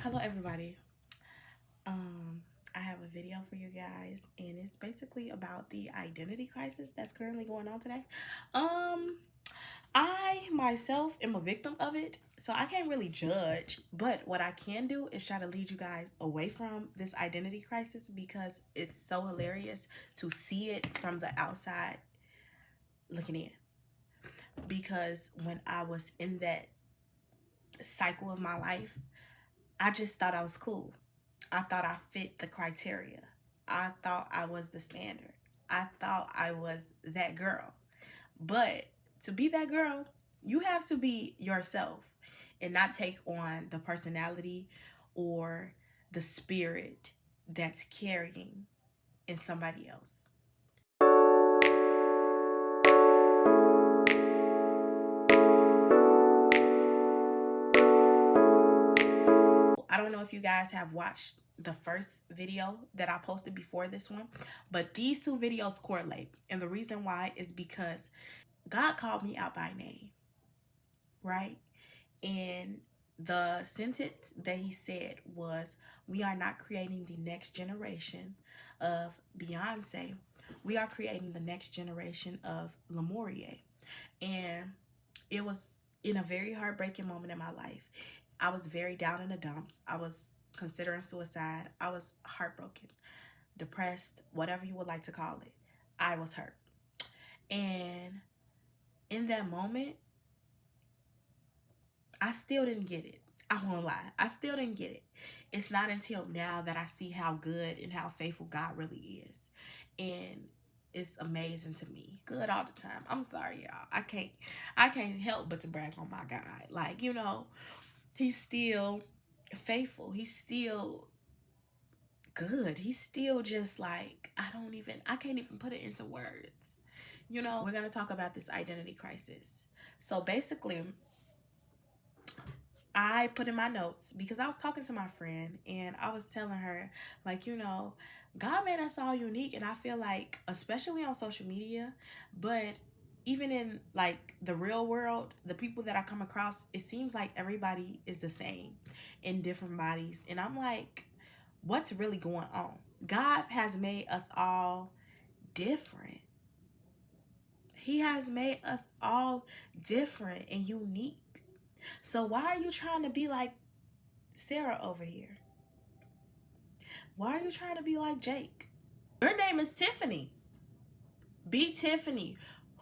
Hello everybody. Um I have a video for you guys and it's basically about the identity crisis that's currently going on today. Um I myself am a victim of it, so I can't really judge, but what I can do is try to lead you guys away from this identity crisis because it's so hilarious to see it from the outside looking in. Because when I was in that cycle of my life, I just thought I was cool. I thought I fit the criteria. I thought I was the standard. I thought I was that girl. But to be that girl, you have to be yourself and not take on the personality or the spirit that's carrying in somebody else. I don't know if you guys have watched the first video that I posted before this one, but these two videos correlate. And the reason why is because God called me out by name, right? And the sentence that he said was, we are not creating the next generation of Beyonce. We are creating the next generation of Lemuria. And it was in a very heartbreaking moment in my life. I was very down in the dumps. I was considering suicide. I was heartbroken, depressed, whatever you would like to call it. I was hurt. And in that moment, I still didn't get it. I won't lie. I still didn't get it. It's not until now that I see how good and how faithful God really is. And it's amazing to me. Good all the time. I'm sorry, y'all. I can't help but to brag on my God. Like, he's still faithful. He's still good. He's still just like, I can't even put it into words. We're gonna talk about this identity crisis. So basically, I put in my notes because I was talking to my friend and I was telling her, like, God made us all unique. And I feel like, especially on social media, but even in like the real world, the people that I come across, it seems like everybody is the same in different bodies. And I'm like, what's really going on? God has made us all different. He has made us all different and unique. So why are you trying to be like Sarah over here? Why are you trying to be like Jake? Your name is Tiffany. Be Tiffany.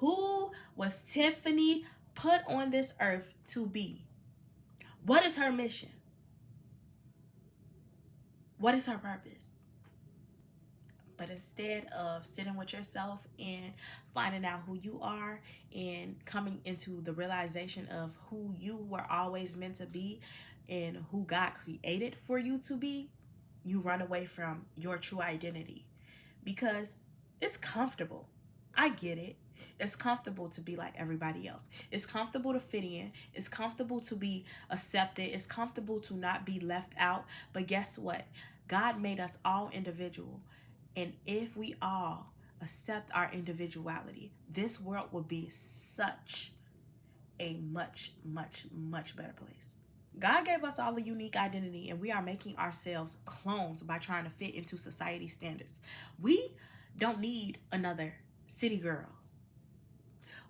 Who was Tiffany put on this earth to be? What is her mission? What is her purpose? But instead of sitting with yourself and finding out who you are and coming into the realization of who you were always meant to be and who God created for you to be, you run away from your true identity because it's comfortable. I get it. It's comfortable to be like everybody else. It's comfortable to fit in. It's comfortable to be accepted. It's comfortable to not be left out. But guess what? God made us all individual. And if we all accept our individuality, this world will be such a much, much, much better place. God gave us all a unique identity, and we are making ourselves clones by trying to fit into society standards. We don't need another City Girls.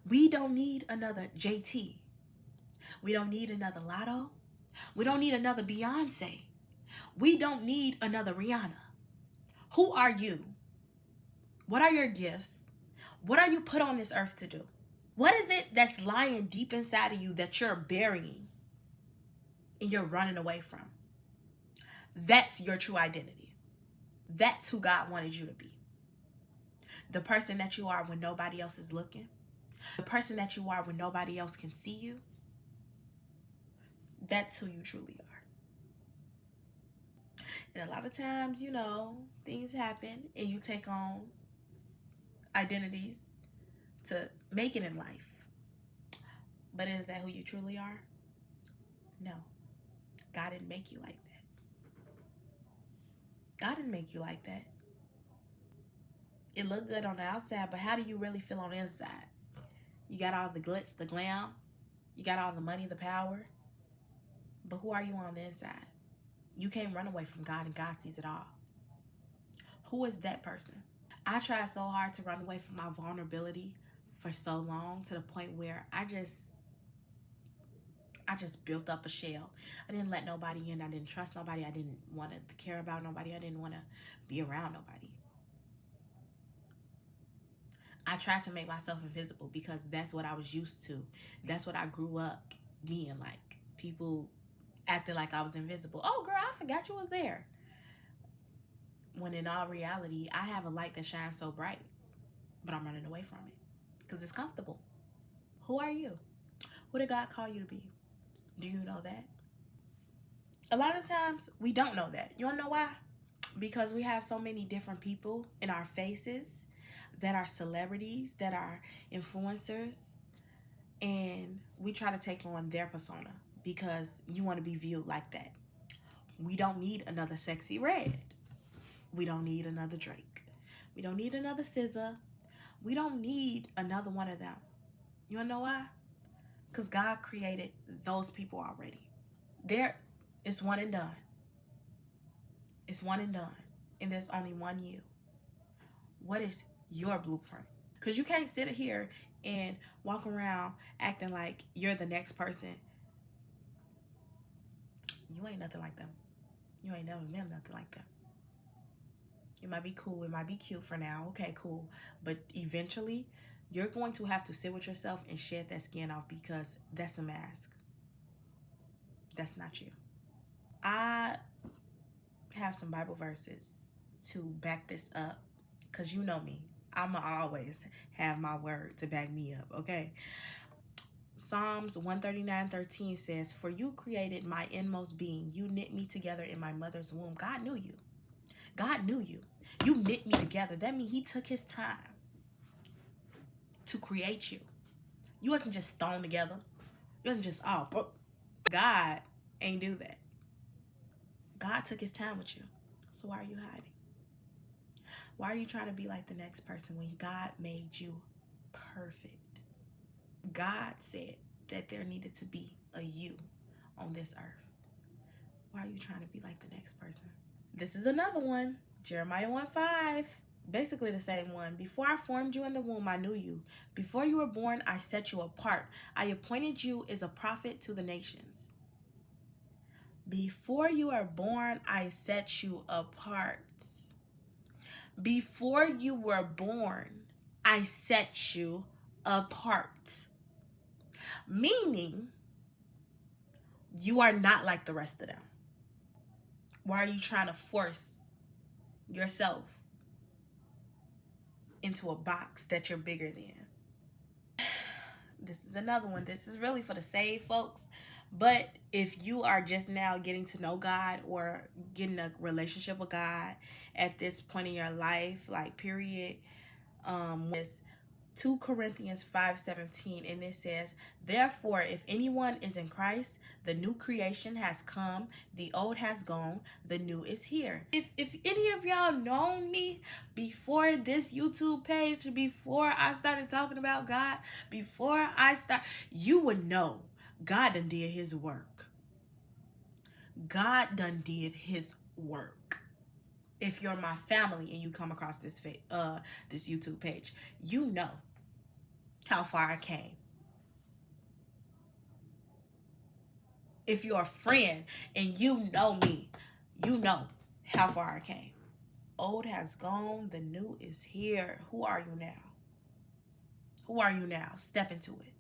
We don't need another JT. We don't need another Lotto. We don't need another Beyonce. We don't need another Rihanna. Who are you? What are your gifts? What are you put on this earth to do? What is it that's lying deep inside of you that you're burying and you're running away from? That's your true identity. That's who God wanted you to be. The person that you are when nobody else is looking. The person that you are when nobody else can see you. That's who you truly are. And a lot of times, things happen and you take on identities to make it in life. But is that who you truly are? No. God didn't make you like that. God didn't make you like that. It looked good on the outside, but how do you really feel on the inside? You got all the glitz, the glam. You got all the money, the power. But who are you on the inside? You can't run away from God, and God sees it all. Who is that person? I tried so hard to run away from my vulnerability for so long, to the point where I just built up a shell. I didn't let nobody in. I didn't trust nobody. I didn't want to care about nobody. I didn't want to be around nobody. I tried to make myself invisible because that's what I was used to. That's what I grew up being like. People acted like I was invisible. Oh, girl, I forgot you was there. When in all reality, I have a light that shines so bright, but I'm running away from it because it's comfortable. Who are you? Who did God call you to be? Do you know that? A lot of times we don't know that. You don't know why? Because we have so many different people in our faces that are celebrities, that are influencers, and we try to take on their persona because you want to be viewed like that. We don't need another Sexy Red. We don't need another Drake. We don't need another SZA. We don't need another one of them. You wanna know why? Because God created those people already. It's one and done. It's one and done. And there's only one you. What is your blueprint? Because you can't sit here and walk around acting like you're the next person. You ain't nothing like them. You ain't never been nothing like them. It might be cool. It might be cute for now. Okay, cool. But eventually, you're going to have to sit with yourself and shed that skin off, because that's a mask. That's not you. I have some Bible verses to back this up, because you know me. I'ma always have my word to back me up, okay? Psalms 139:13 says, "For you created my inmost being. You knit me together in my mother's womb." God knew you. God knew you. You knit me together. That means he took his time to create you. You wasn't just thrown together. You wasn't just, oh, God ain't do that. God took his time with you. So why are you hiding? Why are you trying to be like the next person when God made you perfect? God said that there needed to be a you on this earth. Why are you trying to be like the next person? This is another one. Jeremiah 1:5. Basically the same one. "Before I formed you in the womb, I knew you. Before you were born, I set you apart. I appointed you as a prophet to the nations." Before you were born, I set you apart. Before you were born, I set you apart. Meaning, you are not like the rest of them. Why are you trying to force yourself into a box that you're bigger than? This is another one. This is really for the saved folks. But if you are just now getting to know God or getting a relationship with God at this point in your life, like period, with 2 Corinthians 5:17, and it says, "Therefore, if anyone is in Christ, the new creation has come, the old has gone, the new is here." If any of y'all known me before this YouTube page, before I started talking about God, you would know God done did his work. God done did his work. If you're my family and you come across this YouTube page, you know how far I came. If you're a friend and you know me, you know how far I came. Old has gone, the new is here. Who are you now? Who are you now? Step into it.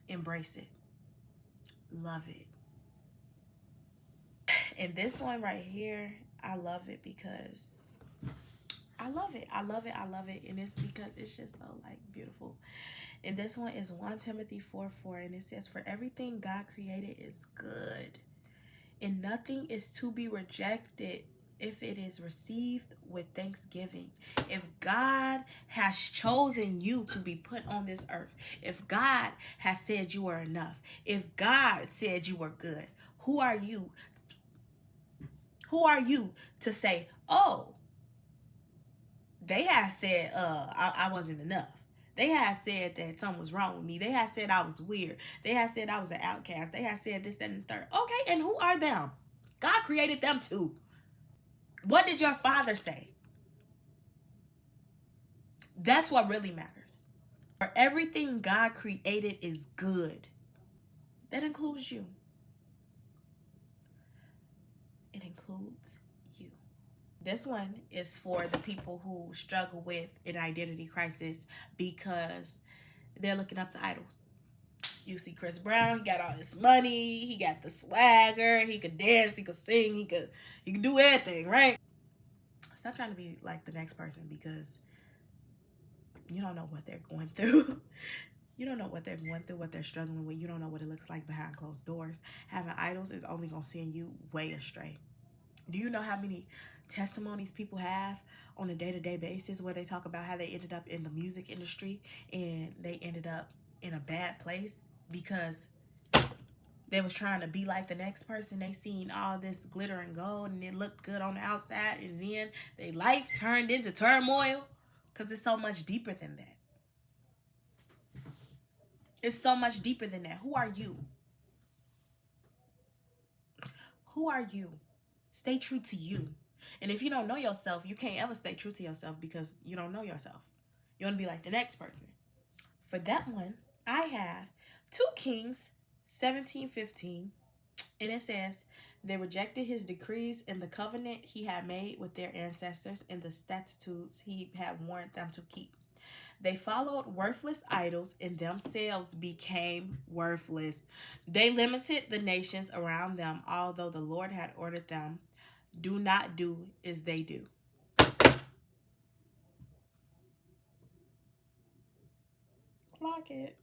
Embrace it. Love it. And this one right here, I love it because I love it. I love it. I love it. And it's because it's just so like beautiful. And this one is 1 Timothy 4:4. And it says, "For everything God created is good, and nothing is to be rejected if it is received with thanksgiving." If God has chosen you to be put on this earth, if God has said you are enough, if God said you are good, who are you? Who are you to say, oh, they have said I wasn't enough. They have said that something was wrong with me. They have said I was weird. They have said I was an outcast. They have said this, that, and the third. Okay, and who are them? God created them too. What did your father say? That's what really matters. For everything God created is good. That includes you. It includes you. This one is for the people who struggle with an identity crisis because they're looking up to idols. You see Chris Brown, he got all this money, he got the swagger, he could dance, he could sing, he could do everything, right? Stop trying to be like the next person because you don't know what they're going through. You don't know what they're going through, what they're struggling with. You don't know what it looks like behind closed doors. Having idols is only going to send you way astray. Do you know how many testimonies people have on a day-to-day basis where they talk about how they ended up in the music industry and they ended up in a bad place because they was trying to be like the next person. They seen all this glitter and gold and it looked good on the outside, and then their life turned into turmoil because it's so much deeper than that. It's so much deeper than that. Who are you? Who are you? Stay true to you. And if you don't know yourself, you can't ever stay true to yourself because you don't know yourself. You want to be like the next person. For that one, I have 2 Kings 17:15, and it says, they rejected his decrees and the covenant he had made with their ancestors and the statutes he had warned them to keep. They followed worthless idols and themselves became worthless. They limited the nations around them, although the Lord had ordered them, do not do as they do. Clock it.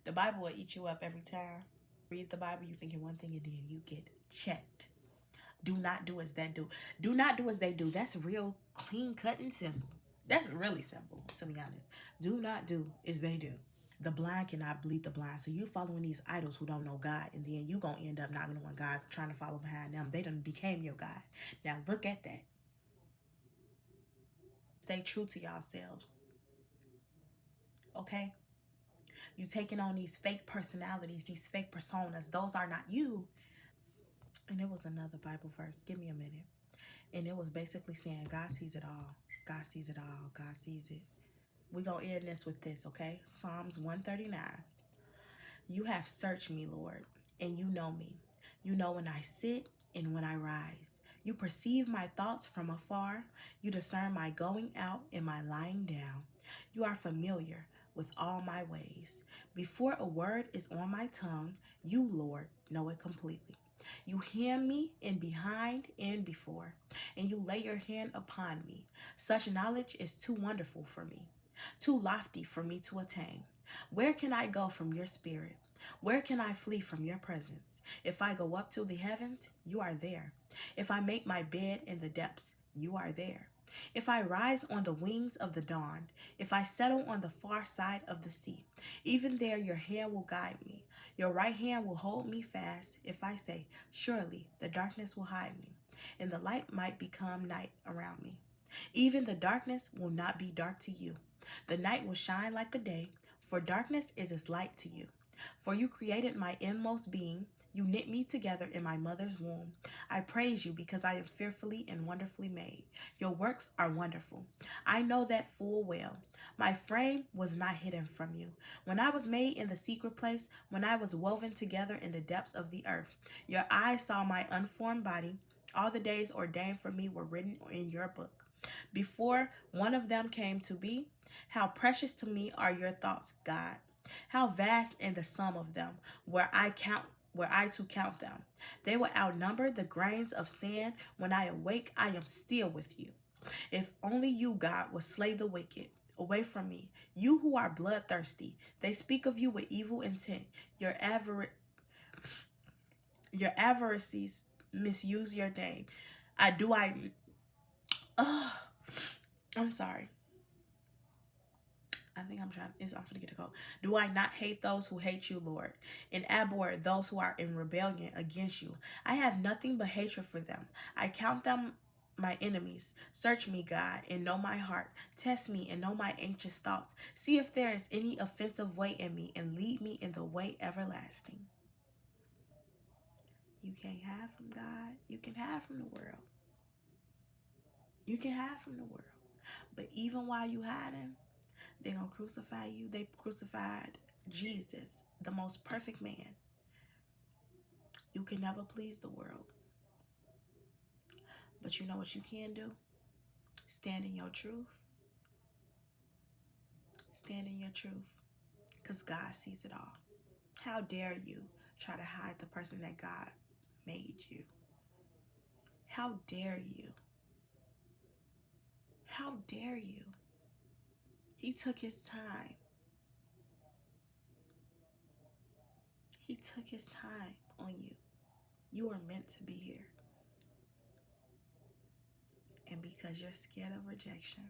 The Bible will eat you up every time. Read the Bible, you thinking one thing, and then you get checked. Do not do as they do. Do not do as they do. That's real clean cut and simple. That's really simple, to be honest. Do not do as they do. The blind cannot lead the blind. So you following these idols who don't know God, and then you gonna end up knocking on God, trying to follow behind them. They done became your God. Now look at that. Stay true to yourselves. Okay? You taking on these fake personalities, these fake personas. Those are not you. And it was another Bible verse. Give me a minute. And it was basically saying God sees it all. God sees it all. God sees it. We're going to end this with this, okay? Psalms 139. You have searched me, Lord, and you know me. You know when I sit and when I rise. You perceive my thoughts from afar. You discern my going out and my lying down. You are familiar with all my ways. Before a word is on my tongue, you, Lord, know it completely. You hem me in behind and before, and you lay your hand upon me. Such knowledge is too wonderful for me, too lofty for me to attain. Where can I go from your spirit? Where can I flee from your presence? If I go up to the heavens, you are there. If I make my bed in the depths, you are there. If I rise on the wings of the dawn, if I settle on the far side of the sea, even there your hand will guide me. Your right hand will hold me fast. If I say, surely the darkness will hide me, and the light might become night around me. Even the darkness will not be dark to you. The night will shine like the day, for darkness is as light to you. For you created my inmost being. You knit me together in my mother's womb. I praise you because I am fearfully and wonderfully made. Your works are wonderful. I know that full well. My frame was not hidden from you. When I was made in the secret place, when I was woven together in the depths of the earth, your eyes saw my unformed body. All the days ordained for me were written in your book. Before one of them came to be, how precious to me are your thoughts, God. How vast in the sum of them, were I to count them. They will outnumber the grains of sand. When I awake, I am still with you. If only you, God, will slay the wicked. Away from me, you who are bloodthirsty. They speak of you with evil intent. Your avarices misuse your name. I do I. Oh, I'm sorry. I think I'm gonna get a code. Do I not hate those who hate you, Lord, and abhor those who are in rebellion against you? I have nothing but hatred for them. I count them my enemies. Search me, God, and know my heart. Test me and know my anxious thoughts. See if there is any offensive way in me, and lead me in the way everlasting. You can't hide from God. You can hide from the world. You can hide from the world. But even while you hiding, they're going to crucify you. They crucified Jesus, the most perfect man. You can never please the world. But you know what you can do? Stand in your truth. Stand in your truth. Because God sees it all. How dare you try to hide the person that God made you? How dare you? How dare you? He took his time. He took his time on you. You were meant to be here. And because you're scared of rejection,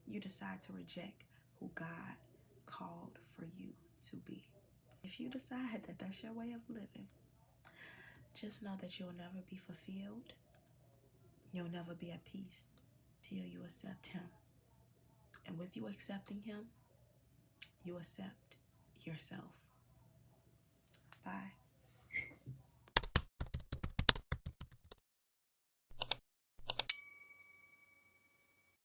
you decide to reject who God called for you to be. If you decide that that's your way of living, just know that you'll never be fulfilled. You'll never be at peace till you accept him. And with you accepting him, you accept yourself. Bye.